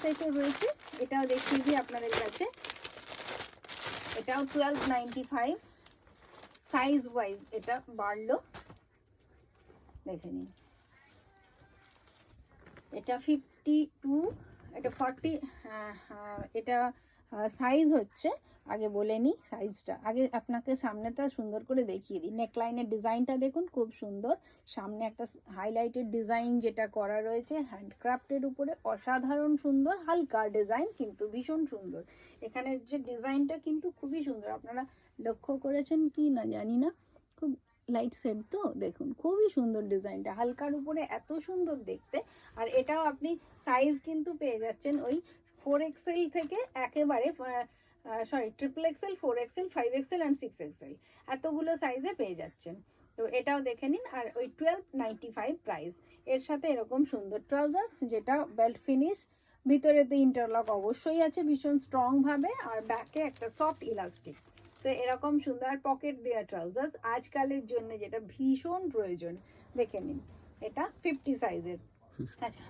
সেটও রয়েছে, এটাও দেখিয়ে দিই আপনাদের কাছে। এটাও 1295, সাইজ ওয়াইজ এটা বাড়লো, দেখে নিন। এটা 52, এটা 40, এটা সাইজ হচ্ছে, আগে বলে নিই সাইজটা, আগে আপনাকে সামনেটা সুন্দর করে দেখিয়ে দিই। নেকলাইনের ডিজাইনটা দেখুন, খুব সুন্দর। সামনে একটা হাইলাইটেড ডিজাইন যেটা করা রয়েছে হ্যান্ডক্রাফটের উপরে, অসাধারণ সুন্দর, হালকা ডিজাইন কিন্তু ভীষণ সুন্দর। এখানের যে ডিজাইনটা কিন্তু খুবই সুন্দর, আপনারা লক্ষ্য করেছেন কি না জানি না, খুব লাইট সেট তো দেখুন, খুবই সুন্দর ডিজাইনটা, হালকার উপরে এত সুন্দর দেখতে। আর এটাও আপনি সাইজ কিন্তু পেয়ে যাচ্ছেন ওই 4XL থেকে একেবারে sorry XXL, 4XL, 5XL and 6XL, এতগুলো সাইজে পেয়ে যাচ্ছেন। তো এটাও দেখে নিন। আর ওই 1295 প্রাইস, এর সাথে এরকম সুন্দর ট্রাউজার্স, যেটা বেল্ট ফিনিশ, ভিতরেতে ইন্টারলক অবশ্যই আছে ভীষণ স্ট্রং ভাবে, আর ব্যাকে একটা সফট ইলাস্টিক। তো এরকম সুন্দর পকেট দেওয়া ট্রাউজার্স আজকালের জন্য যেটা ভীষণ প্রয়োজন, দেখে নিন। এটা 50 সাইজের। আচ্ছা,